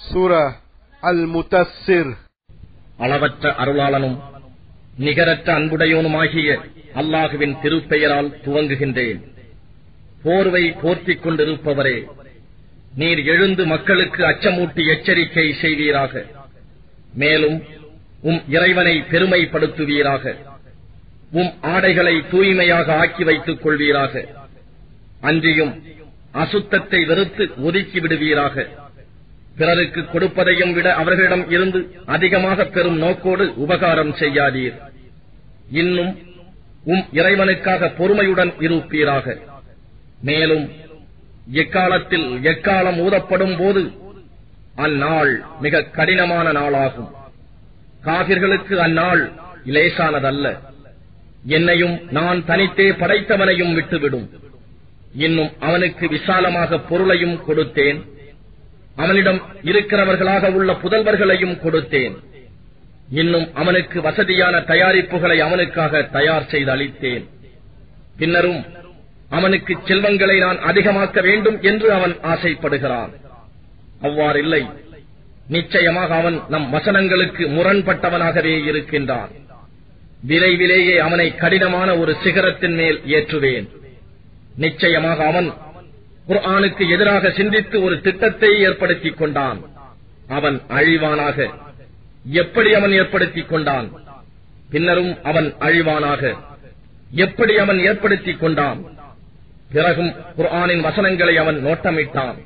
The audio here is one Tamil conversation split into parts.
சூரா அல்-முதஸ்ஸிர். அளவற்ற அருளாளனும் நிகரற்ற அன்புடையோனுமாகிய அல்லாஹுவின் திருப்பெயரால் துவங்குகின்றேன். போர்வை போர்த்திக் கொண்டிருப்பவரே, நீர் எழுந்து மக்களுக்கு அச்சமூட்டி எச்சரிக்கை செய்வீராக. மேலும் இறைவனை பெருமைப்படுத்துவீராக. ஆடைகளை தூய்மையாக ஆக்கி வைத்துக் கொள்வீராக. அன்றியும் அசுத்தத்தை வெறுத்து ஒதுக்கி விடுவீராக. பிறருக்கு கொடுப்பதையும் விட அவர்களிடம் இருந்து அதிகமாக பெறும் நோக்கோடு உபகாரம் செய்யாதீர். இன்னும் இறைவனுக்காக பொறுமையுடன் இருப்பீராக. மேலும் எக்காலத்தில் எக்காலம் ஊதப்படும் போது அந்நாள் மிக கடினமான நாளாகும். காபிர்களுக்கு அந்நாள் இலேசானதல்ல. என்னையும் நான் தனித்தே படைத்தவனையும் விட்டுவிடும். இன்னும் அவனுக்கு விசாலமாக பொருளையும் கொடுத்தேன். அவனிடம் இருக்கிறவர்களாக உள்ள புதல்வர்களையும் கொடுத்தேன். இன்னும் அவனுக்கு வசதியான தயாரிப்புகளை அவனுக்காக தயார் செய்து அளித்தேன். பின்னரும் அவனுக்கு செல்வங்களை நான் அதிகமாக்க வேண்டும் என்று அவன் ஆசைப்படுகிறான். அவ்வாறில்லை. நிச்சயமாக அவன் நம் வசனங்களுக்கு முரண்பட்டவனாகவே இருக்கின்றான். விரைவிலேயே அவனை கடினமான ஒரு சிகரத்தின் மேல் ஏற்றுவேன். நிச்சயமாக அவன் குர்ஆனுக்கு எதிராக சிந்தித்து ஒரு திட்டத்தை ஏற்படுத்திக் கொண்டான். அவன் அழிவானாக. எப்படி அவன் ஏற்படுத்திக் கொண்டான்? பின்னரும் அவன் அழிவானாக. எப்படி அவன் ஏற்படுத்திக் கொண்டான்? பிறகும் குர்ஆனின் வசனங்களை அவன் நோட்டமிட்டான்.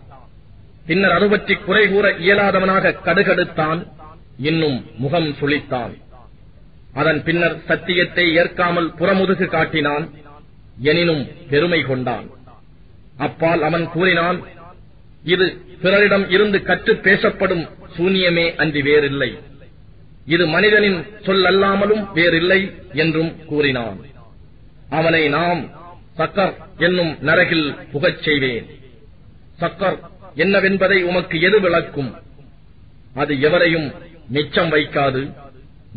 பின்னர் அது பற்றி குறை கூற இயலாதவனாக கடுகடுத்தான். இன்னும் முகம் சுளித்தான். அதன் பின்னர் சத்தியத்தை ஏற்காமல் புறமுதுகு காட்டினான். எனினும் பெருமை கொண்டான். அப்பால் அவன் கூறினான், இது பிறரிடம் இருந்து கற்று பேசப்படும் சூனியமே அன்றி வேறில்லை. இது மனிதனின் சொல்லல்லாமலும் வேறில்லை என்றும் கூறினான். அவனை நாம் சக்கர் என்னும் நரகில் புகச் செய்வேன். சக்கர் என்னவென்பதை உமக்கு எது விளக்கும்? அது எவரையும் மிச்சம் வைக்காது,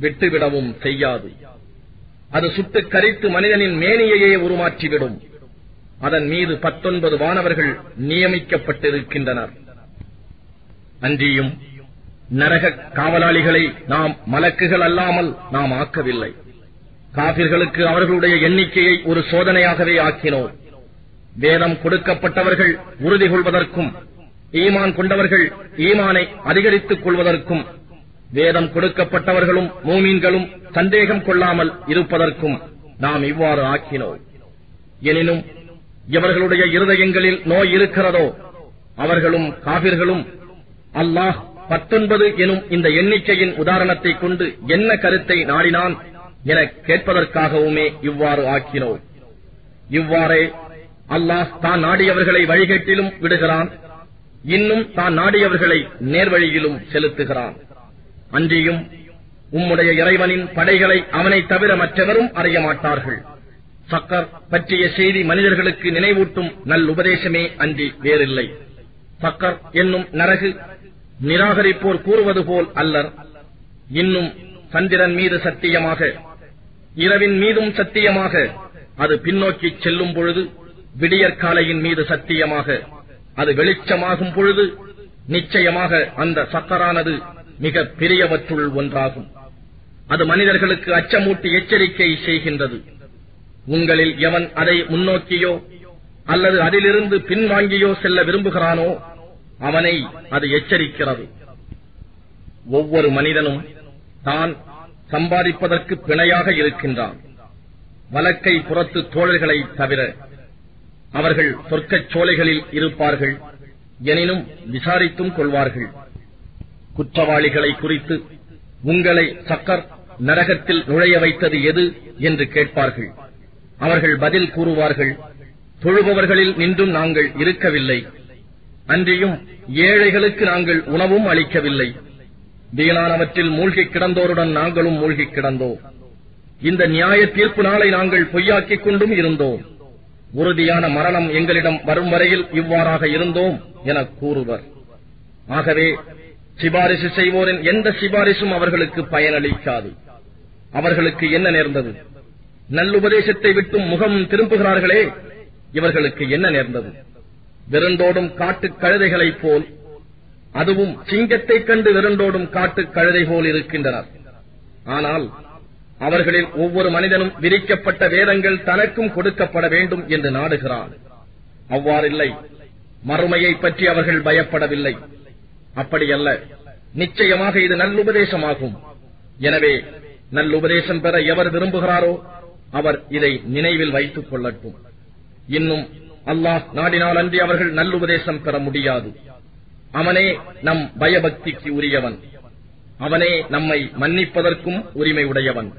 விட்டுவிடவும் செய்யாது. அது சுட்டு கரித்து மனிதனின் மேனியையே உருமாற்றிவிடும். அதன் மீது 19 வானவர்கள் நியமிக்கப்பட்டிருக்கின்றனர். அன்றியும் நரக காவலாளிகளை நாம் மலக்குகள் அல்லாமல் நாம் ஆக்கவில்லை. காபிர்களுக்கு அவர்களுடைய எண்ணிக்கையை ஒரு சோதனையாகவே ஆக்கினோம். வேதம் கொடுக்கப்பட்டவர்கள் உறுதி கொள்வதற்கும், ஈமான் கொண்டவர்கள் ஈமானை அதிகரித்துக் கொள்வதற்கும், வேதம் கொடுக்கப்பட்டவர்களும் மூமீன்களும் சந்தேகம் கொள்ளாமல் இருப்பதற்கும் நாம் இவ்வாறு ஆக்கினோம். எனினும் எவர்களுடைய இருதயங்களில் நோய் இருக்கிறதோ அவர்களும் காபிர்களும் அல்லாஹ் 19 எனும் இந்த எண்ணிக்கையின் உதாரணத்தை கொண்டு என்ன கருத்தை நாடினான் என கேட்பதற்காகவுமே இவ்வாறு ஆக்கினோம். இவ்வாறே அல்லாஹ் தான் நாடியவர்களை வழிகேட்டிலும் விடுகிறான். இன்னும் தான் நாடியவர்களை நேர்வழியிலும் செலுத்துகிறான். அன்றியும் உம்முடைய இறைவனின் படைகளை அவனை தவிர மற்றவரும் அறிய மாட்டார்கள். சக்கர் பற்றிய செய்தி மனிதர்களுக்கு நினைவூட்டும் நல்லுபதேசமே அன்றி வேறில்லை. சக்கர் என்னும் நரகு நிராகரிப்போர் கூறுவது போல் அல்லர். இன்னும் சந்திரன் மீது சத்தியமாக, இரவின் மீதும் சத்தியமாக, அது பின்னோக்கி செல்லும் பொழுது, விடியற்காலையின் மீது சத்தியமாக, அது வெளிச்சமாகும் பொழுது, நிச்சயமாக அந்த சக்கரானது மிக பெரியவற்றுள் ஒன்றாகும். அது மனிதர்களுக்கு அச்சமூட்டி எச்சரிக்கை செய்கின்றது. உங்களில் எவன் அதை முன்னோக்கியோ அல்லது அதிலிருந்து பின்வாங்கியோ செல்ல விரும்புகிறானோ அவனை அது எச்சரிக்கிறது. ஒவ்வொரு மனிதனும் தான் சம்பாதிப்பதற்கு பிணையாக இருக்கின்றான். வலக்கை புறத்து தோழர்களை தவிர அவர்கள் சொர்க்கச் சோலைகளில் இருப்பார்கள். எனினும் விசாரித்தும் கொள்வார்கள். குற்றவாளிகளை குறித்து உங்களை சக்கர் நரகத்தில் நுழைய வைத்தது எது என்று கேட்பார்கள். அவர்கள் பதில் கூறுவார்கள், தொழுபவர்களில் நின்றும் நாங்கள் இருக்கவில்லை. அன்றியும் ஏழைகளுக்கு நாங்கள் உணவும் அளிக்கவில்லை. வீணானவற்றில் மூழ்கிக் கிடந்தோருடன் நாங்களும் மூழ்கிக் கிடந்தோம். இந்த நியாய தீர்ப்பு நாளை நாங்கள் பொய்யாக்கிக் கொண்டும் இருந்தோம். உறுதியான மரணம் எங்களிடம் வரும் வரையில் இவ்வாறாக இருந்தோம் என கூறுவர். ஆகவே சிபாரிசு செய்வோரின் எந்த சிபாரிசும் அவர்களுக்கு பயனளிக்காது. அவர்களுக்கு என்ன நேர்ந்தது? நல்லுபதேசத்தை விட்டும் முகம் திரும்புகிறார்களே, இவர்களுக்கு என்ன நேர்ந்தது? விருந்தோடும் காட்டுக் கழுதைகளைப் போல் அதுவும் சிங்கத்தைக் கண்டு விரண்டோடும் காட்டுக் கழுதை போல் இருக்கின்றனர். ஆனால் அவர்களில் ஒவ்வொரு மனிதனும் விரிக்கப்பட்ட வேதங்கள் தனக்கும் கொடுக்கப்பட வேண்டும் என்று நாடுகிறான். அவ்வாறில்லை, மறுமையை பற்றி அவர்கள் பயப்படவில்லை. அப்படியல்ல, நிச்சயமாக இது நல்லுபதேசமாகும். எனவே நல்லுபதேசம் பெற எவர் விரும்புகிறாரோ அவர் இதை நினைவில் வைத்துக் கொள்ளட்டும். இன்னும் அல்லாஹ் நாடினால் அன்றி அவர்கள் நல்லுபதேசம் பெற முடியாது. அவனே நம் பயபக்திக்கு உரியவன். அவனே நம்மை மன்னிப்பதற்கும் உரிமை உடையவன்.